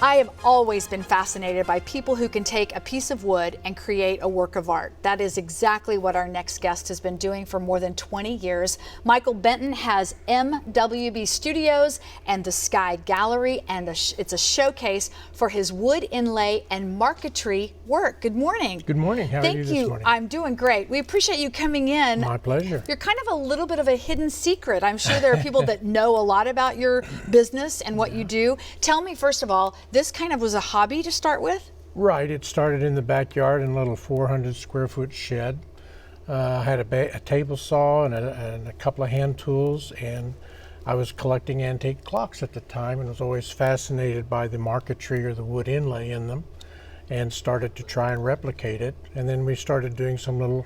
I have always been fascinated by people who can take a piece of wood and create a work of art. That is exactly what our next guest has been doing for more than 20 years. Michael Benton has MWB Studios and the Sky Gallery, and it's a showcase for his wood inlay and marquetry work. Good morning. Good morning. How are you this morning? I'm doing great. We appreciate you coming in. My pleasure. You're kind of a little bit of a hidden secret. I'm sure there are people that know a lot about your business and what you do. Tell me, first of all, this kind of was a hobby to start with? Right. It started in the backyard in a little 400 square foot shed. I had a table saw and a couple of hand tools, and I was collecting antique clocks at the time and was always fascinated by the marquetry or the wood inlay in them, and started to try and replicate it. And then we started doing some little,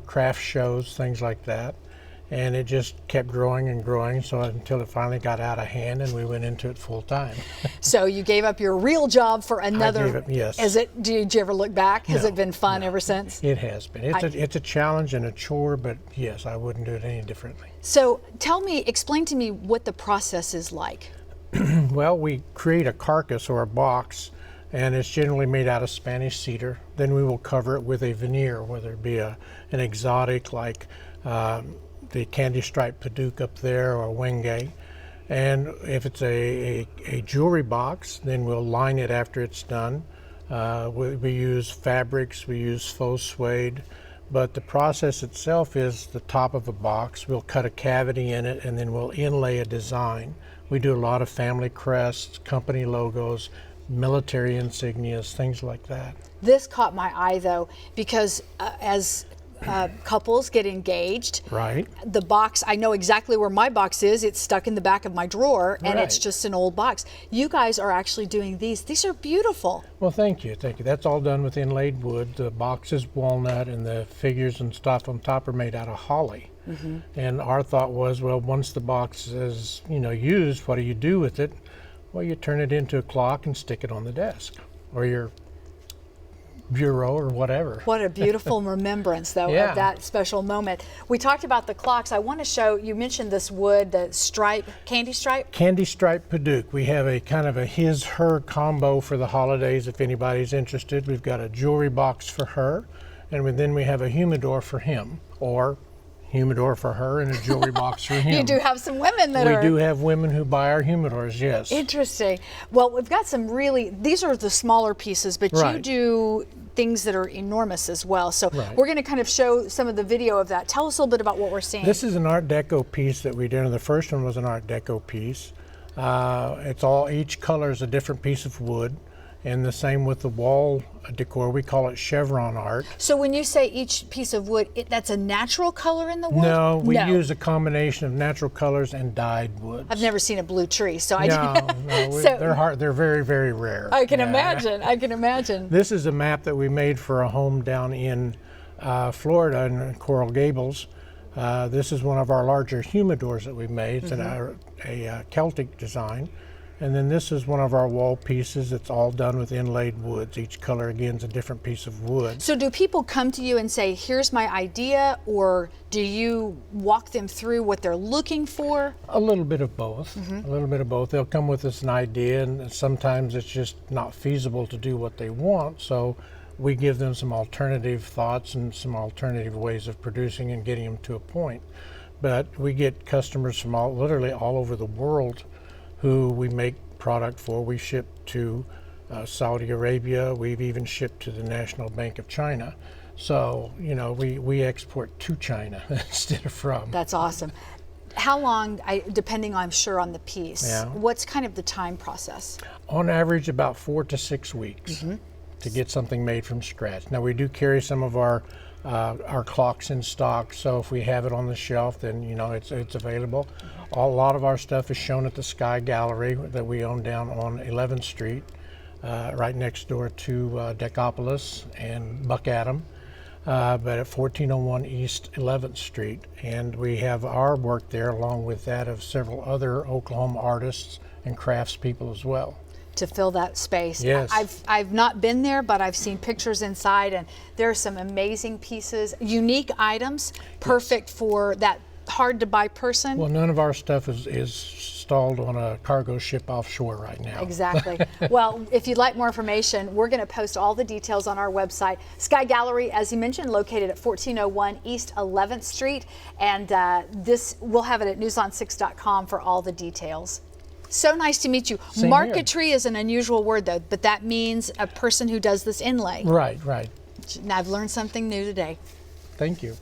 craft shows, things like that. And it just kept growing and growing, so until it finally got out of hand and we went into it full time. So you gave up your real job for another. I gave it, yes. Did you ever look back? Has it been fun ever since? It has been. It's a challenge and a chore, but yes, I wouldn't do it any differently. So explain to me what the process is like. Well, we create a carcass or a box, and it's generally made out of Spanish cedar. Then we will cover it with a veneer, whether it be an exotic like the candy stripe Paduke up there or Wenge. And if it's a jewelry box, then we'll line it after it's done. We use fabrics, we use faux suede, but the process itself is the top of a box. We'll cut a cavity in it and then we'll inlay a design. We do a lot of family crests, company logos, military insignias, things like that. This caught my eye though, because as couples get engaged. Right. The box, I know exactly where my box is. It's stuck in the back of my drawer, and it's just an old box. You guys are actually doing these. These are beautiful. Well, thank you. Thank you. That's all done with inlaid wood. The box is walnut, and the figures and stuff on top are made out of holly. Mm-hmm. And our thought was, well, once the box is, used, what do you do with it? Well, you turn it into a clock and stick it on the desk or your bureau or whatever. What a beautiful remembrance though of that special moment. We talked about the clocks. I want to show, you mentioned this wood, the stripe, candy stripe? Candy stripe Paduke. We have a kind of a his-her combo for the holidays if anybody's interested. We've got a jewelry box for her, and then we have a humidor for him, or humidor for her and a jewelry box for him. You do have some women that We do have women who buy our humidors, yes. Interesting. Well, we've got some these are the smaller pieces, but you do things that are enormous as well. So we're going to kind of show some of the video of that. Tell us a little bit about what we're seeing. This is an Art Deco piece that we did, and the first one was an Art Deco piece. Each color is a different piece of wood. And the same with the wall decor. We call it chevron art. So when you say each piece of wood, that's a natural color in the wood? No, we use a combination of natural colors and dyed woods. I've never seen a blue tree, so they're very, very rare. I can imagine. I can imagine. This is a map that we made for a home down in Florida in Coral Gables. This is one of our larger humidors that we made. It's a Celtic design. And then this is one of our wall pieces. It's all done with inlaid woods. Each color, again, is a different piece of wood. So do people come to you and say, here's my idea, or do you walk them through what they're looking for? A little bit of both. A little bit of both. They'll come with us an idea, and sometimes it's just not feasible to do what they want. So we give them some alternative thoughts and some alternative ways of producing and getting them to a point. But we get customers from literally all over the world who we make product for. We ship to Saudi Arabia. We've even shipped to the National Bank of China. So, we export to China instead of from. That's awesome. How long, depending, I'm sure, on the piece, what's kind of the time process? On average, about 4 to 6 weeks to get something made from scratch. Now, we do carry some of our clocks in stock, so if we have it on the shelf, then it's available. A lot of our stuff is shown at the Sky Gallery that we own down on 11th Street, right next door to Decapolis and Buck Adam, but at 1401 East 11th Street. And we have our work there along with that of several other Oklahoma artists and craftspeople as well. To fill that space. Yes. I've not been there, but I've seen pictures inside, and there are some amazing pieces, unique items, perfect for that hard to buy person? Well, none of our stuff is stalled on a cargo ship offshore right now. Exactly. Well, if you'd like more information, we're going to post all the details on our website. Sky Gallery, as you mentioned, located at 1401 East 11th Street. And we'll have it at newson6.com for all the details. So nice to meet you. Same Marquetry is an unusual word, though, but that means a person who does this inlay. Right, right. Now, I've learned something new today. Thank you.